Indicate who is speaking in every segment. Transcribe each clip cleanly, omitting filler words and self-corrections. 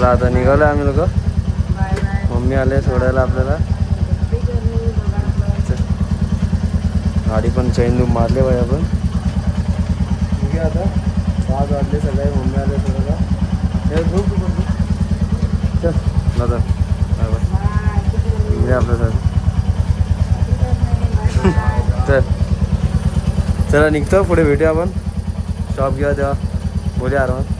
Speaker 1: चला आता निघालो आम्ही लोक. मम्मी आले सोडायला आपल्याला. गाडी पण चेंज मारले बाई आपण. ठीक आहे आता 5 वाजले सगळे. मम्मी आले सोडायला. हे झोप चल दादा बाय बाय. इकडे आपल्यासाठी चल चला निघतो. पुढे भेटूया आपण. शॉप घेऊया तेव्हा बोलूया आरामात.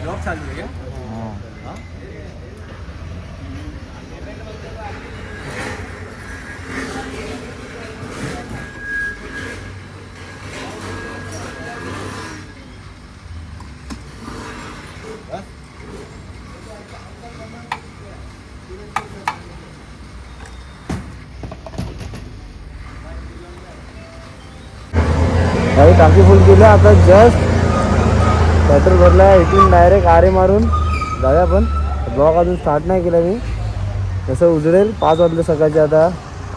Speaker 1: ब्लॉग चालू आहे का? भाई टाकी फुल केली आता. जस्ट पेट्रोल भरला. इथून डायरेक्ट आरे मारून जाऊया आपण. ब्लॉग अजून स्टार्ट नाही केला मी. कसं उजळेल 5 वाजले सकाळचे.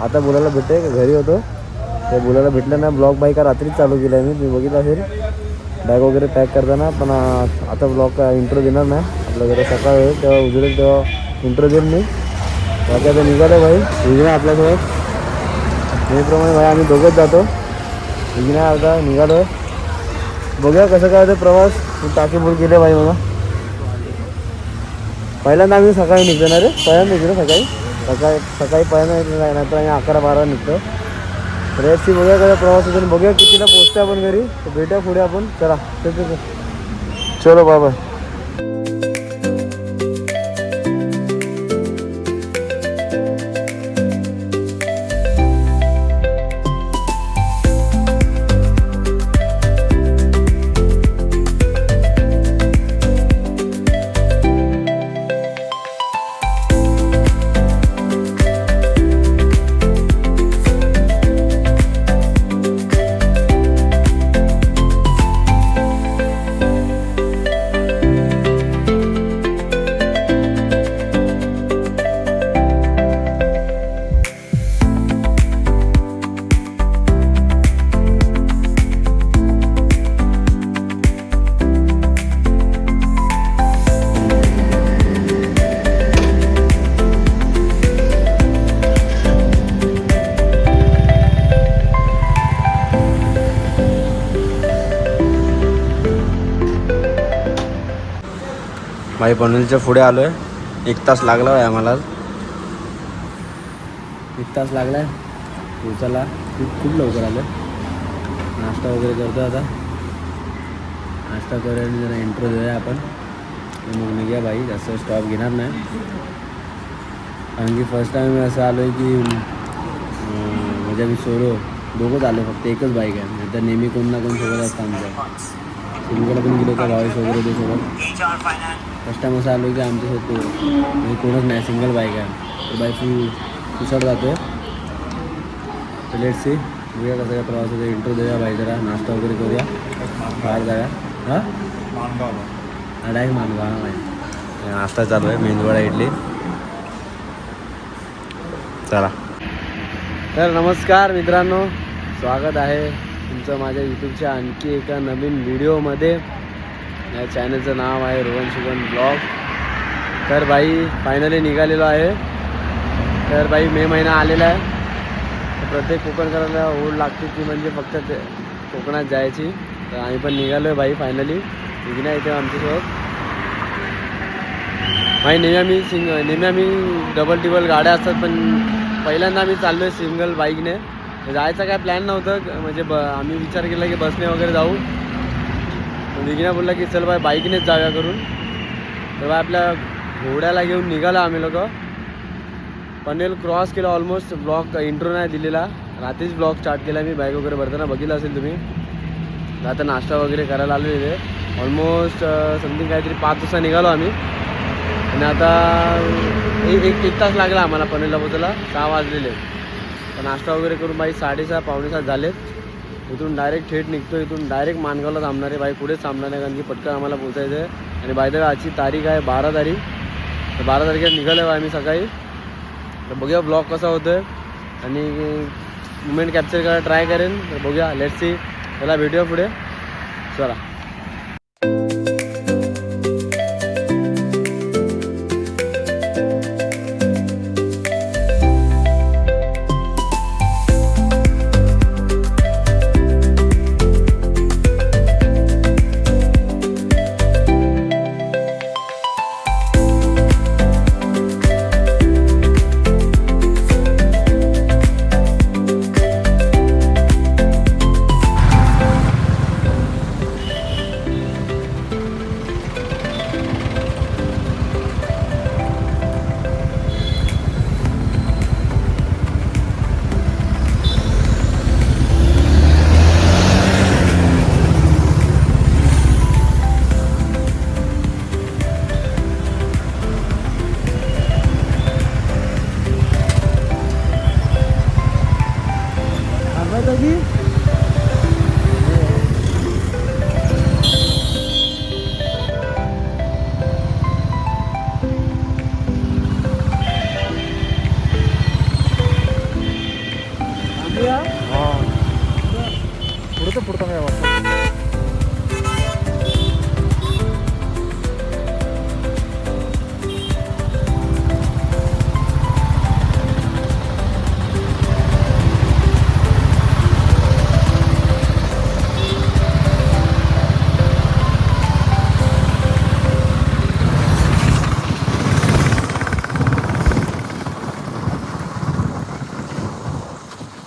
Speaker 1: आता बोलायला भेटते घरी होतो ते बोलायला भेटलं ना. ब्लॉग बाईक रात्रीच चालू केला आहे मी. तुम्ही बघितलं असेल बॅग वगैरे पॅक करताना. पण आता ब्लॉग इंट्रो देणार नाही. आपल्या घरी सकाळ होईल तेव्हा उजळेल तेव्हा इंट्रो देईल मी. बाकी आता निघालो भाई. विघ्ना आपल्यासोबत नेहमीप्रमाणे भाई आम्ही दोघंच जातो. विघ्ना आता निघालो आहे. बघूया कसं काय होतं प्रवास. टाकी फुल केले भाई मला. पहिल्यांदा आम्ही सकाळी निघतो ना रे. पहिल्यांदा निघतो सकाळी पहिल्यांदा नाहीतर आम्ही 11-12 निघतो. रेटची बघूया कसं प्रवास होतो. बघूया कितीला पोचतो आपण घरी. तर भेटूया पुढे आपण. चला चलो बाय बाय. भाई पनवेलच्या पुढे आलो आहे. 1 तास लागला आहे आम्हाला. 1 तास लागला आहे पोचायला. खूप लवकर आलं. नाश्ता वगैरे करतो आता. नाश्ता करूया आणि जरा इंट्रो देऊया आपण. मग निघूया भाई. जास्त स्टॉप घेणार नाही. कारण की फर्स्ट टाईम असं आलो आहे की म्हणजे मी सोलो दोघंच आलो. फक्त एकच बाईक आहे. नाही तर नेहमी कोण ना कोण सोबत असतं आमच्या. सिंगल पण गेलो का भाई वगैरे ते सोबत. फर्स्ट टाईम असं आलो की आमच्यासोबत म्हणजे कोणच नाही. सिंगल बाईक आहे. तर बाईक पुसट जातो आहे. तर लेट्स सी. बघूया कसं काय प्रवासाचा इंट्रो देऊया भाई. जरा नाश्ता वगैरे करूया. बाहेर जाऊया. डायरेक्ट मानगाव भाई. नाश्ता चालू आहे. मेंदूवडा इडली. चला. तर नमस्कार मित्रांनो. स्वागत आहे तुमचं माझ्या यूट्यूबच्या आणखी एका नवीन व्हिडिओमध्ये. या चॅनलचं नाव आहे रोहन शुगन ब्लॉग. तर भाई फायनली निघालेलो आहे. तर भाई मे महिना आलेला आहे. तर प्रत्येक कोकणकराला ओढ लागते की म्हणजे फक्त ते कोकणात जायची. तर आम्ही पण निघालो आहे भाई फायनली. विघ्ना येते आमच्यासोबत भाई. नेहमी आम्ही डबल गाड्या असतात. पण पहिल्यांदा आम्ही चाललो आहे सिंगल बाईकने. जायचा काय प्लॅन नव्हतं. म्हणजे आम्ही विचार केला की बसने वगैरे जाऊ. विघ्ना बोलला की चल बाय बाईकनेच जाऊया करून. तर बाय आपल्या घोड्याला घेऊन निघाला आम्ही लोक. पनवेल क्रॉस केला ऑलमोस्ट. ब्लॉग इंट्रो नाही दिलेला. रात्रीच ब्लॉग स्टार्ट केला मी. बाईक वगैरे भरताना बघितलं असेल तुम्ही. आता नाश्ता वगैरे करायला आलेले. ऑलमोस्ट समथिंग काहीतरी 5 वाजता निघालो आम्ही. आणि आता एक तास लागला आम्हाला पनवेलला पोचायला. 6 वाजलेले. तर नाश्ता वगैरे करून बाई 6:30 पावणे 7 झालेत. इथून डायरेक्ट थेट निघतो. इथून डायरेक्ट मानगावला थांबणार आहे बाई. पुढेच थांबणार नाही कारण की पटकन आम्हाला पोचायचं आहे. आणि बाय द वे आजची तारीख आहे 12 तारीख. तर 12 तारखेला निघालो आहे आम्ही सकाळी. तर बघूया ब्लॉग कसा होतो आहे. आणि मुमेंट कॅप्चर करायला ट्राय करेन. तर बघूया, लेट्स सी. चला भेटूया पुढे. चला. पुढचं काय वाटतं.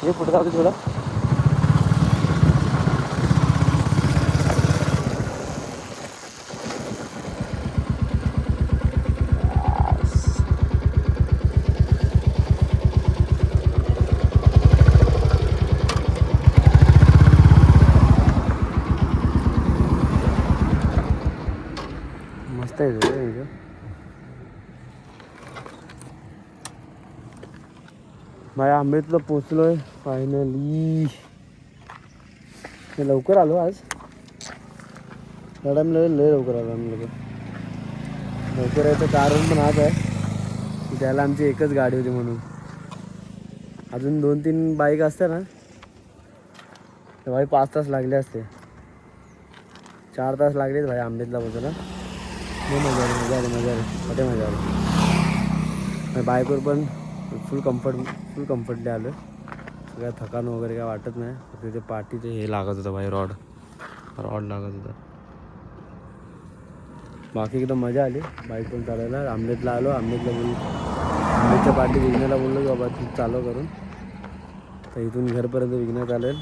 Speaker 1: हे पुढे जाऊ थोडं. मस्त आहे. माझ्या आंबेतला पोचलोय फायनली. लवकर आलो आज. मॅडम लय लवकर आलो आम्ही लोक. लवकर यायचं कारण पण आज आहे की त्याला आमची एकच गाडी होती म्हणून. अजून 2-3 बाईक असते ना तर भाई 5 तास लागले असते. 4 तास लागलेत भाई आंबेतला पोचायला. मजा आली. बाईकवर पण फुल कम्फर्टली आलं. सगळ्या थकान वगैरे काय वाटत नाही. तिथे पाठीचे हे लागत होतं भाई, रॉड लागत होता. बाकी एकदम मजा आली बाईक पण चालायला. आंबेतला आलो. आंबेतच्या पाठी विघ्नाला बोललो की बाबा तू चालव करून. तर इथून घरपर्यंत विघ्न चालेल.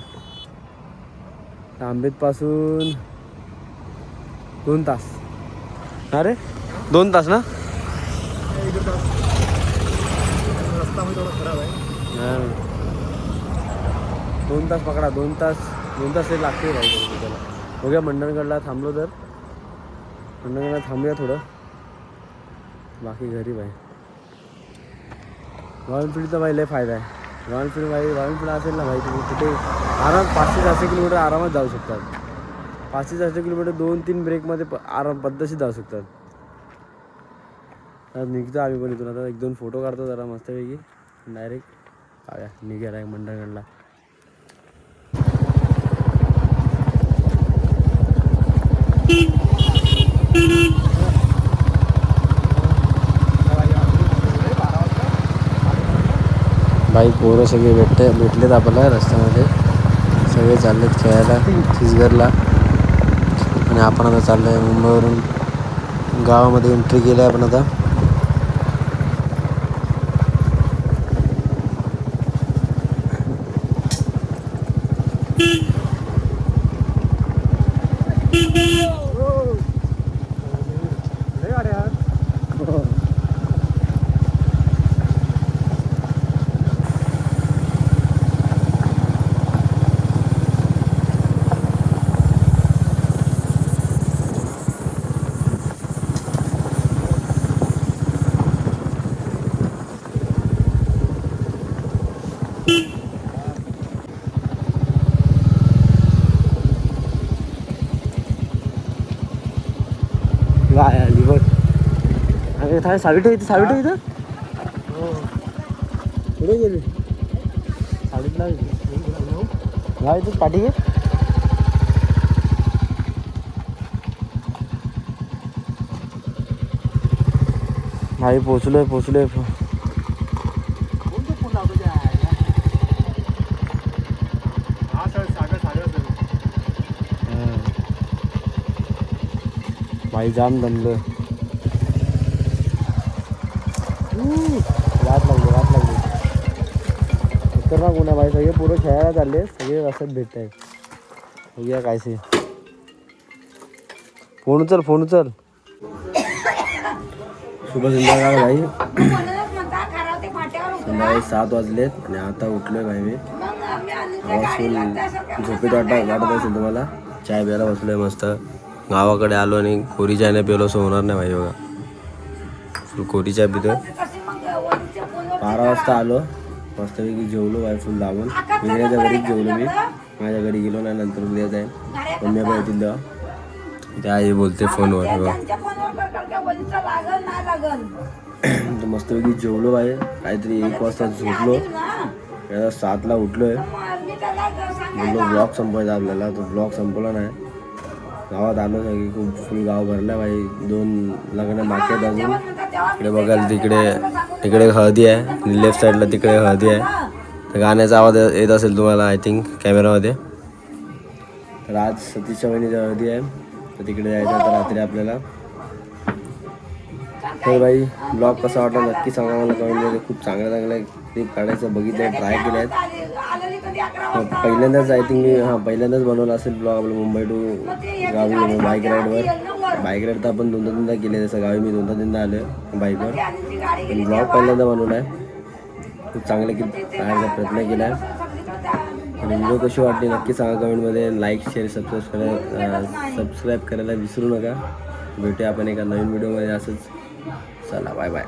Speaker 1: आंबेतपासून 2 तास. अरे 2 तास ना. रस्ता थोडा खराब आहे. 2 तास पकडा. 2 तास हे लागते भाई त्याला. बघूया मंडणगडला थांबलो तर मंडणगडला थांबूया थोडं. बाकी घरी भाई रॉयल एनफिल्डचा भाई लय फायदा आहे. रॉयल एनफिल्ड असेल ना भाई तुम्ही कुठे आरामात 500-400 किलोमीटर आरामात जाऊ शकतात. 500-400 किलोमीटर 2-3 ब्रेकमध्ये पद्धतशीर जाऊ शकतात. आता निघतो आम्ही पण इथून. आता 1-2 फोटो काढतो जरा मस्तपैकी. डायरेक्ट निघायला आहे मंडणगडला. बाई पोरं सगळे भेटलेत आपल्याला रस्त्यामध्ये. सगळे चाललेत खेळायला चिचघरला. आणि आपण आता चाललो आहे मुंबईवरून गावामध्ये एंट्री केली आहे आपण आता. गाय आली बघ. अरे सावित्री इथं. हो कुठे गेली सावित्री. साईडला हा इथंच पाठी घे. भाई पोचलोय. भाई जाम दमलोय. वाट लागली. खतरनाक ऊन आहे भाई. सगळे पुरं खेळायला चालले. सगळे रस्त्यात भेटत आहेत. बघूया काय से. फोन उचल. शुभ संध्याकाळ भाई. संध्याकाळी 7 वाजलेत आणि आता उठलोय भाई मी. झोपेत वाटत असेल तुम्हाला. चाय प्यायला बसलोय मस्त. गावाकडे आलो आणि कोरी चाय नाही पिलो असं होणार नाही भाई. बघा फुल कोरी चाय पितो. 12 वाजता आलो. मस्तपैकी जेवलो भाई फुल दाबून. वेगळ्याच्या घरीच जेवलो मी. माझ्या घरी गेलो नाही. नंतर उद्या जाईल. मम्मी पण येतील तेव्हा. त्या आई बोलते फोनवर. मस्तपैकी जेवलो भाई. काहीतरी 1 वाजता झोपलो. 7ला उठलोय. बोललो ब्लॉग संपवायचा आपल्याला. तो ब्लॉग संपवला नाही. गावात आलो सगळी. खूप फुल गाव भरलं भाई. 2 लग्न बाकी आहेत अजून. इकडे बघाल तिकडे हळदी आहे. लेफ्ट साईडला तिकडे हळदी आहे. तर गाण्याचा आवाज येत असेल तुम्हाला आय थिंक कॅमेरामध्ये. तर आज सतीशच्या वहिनीची हळदी आहे. तर तिकडे जायचं तर रात्री आपल्याला. तर भाई ब्लॉग कसा वाटला नक्की सांगा मला कमेंटमध्ये. खूप चांगल्या क्लिप काढायचं बघितलं. ट्राय केल्या आहेत. पहिल्यांदाच आय थिंक मी पहिल्यांदाच बनवला असेल ब्लॉग आपलं. मुंबई टू गावी बाईक राईडवर. बाईक राईड तर आपण 2-3दा केले. जसं गावी मी 2-3दा आलो आहे बाईकवर. पण ब्लॉग पहिल्यांदा बनवला आहे. खूप चांगले क्लिप काढायचा प्रयत्न केला आहे. आणि व्हिडिओ कशी वाटली नक्की सांगा कमेंटमध्ये. लाईक शेअर सबस्क्राईब करायला विसरू नका. भेटूया आपण एका नवीन व्हिडिओमध्ये असंच. चला बाय.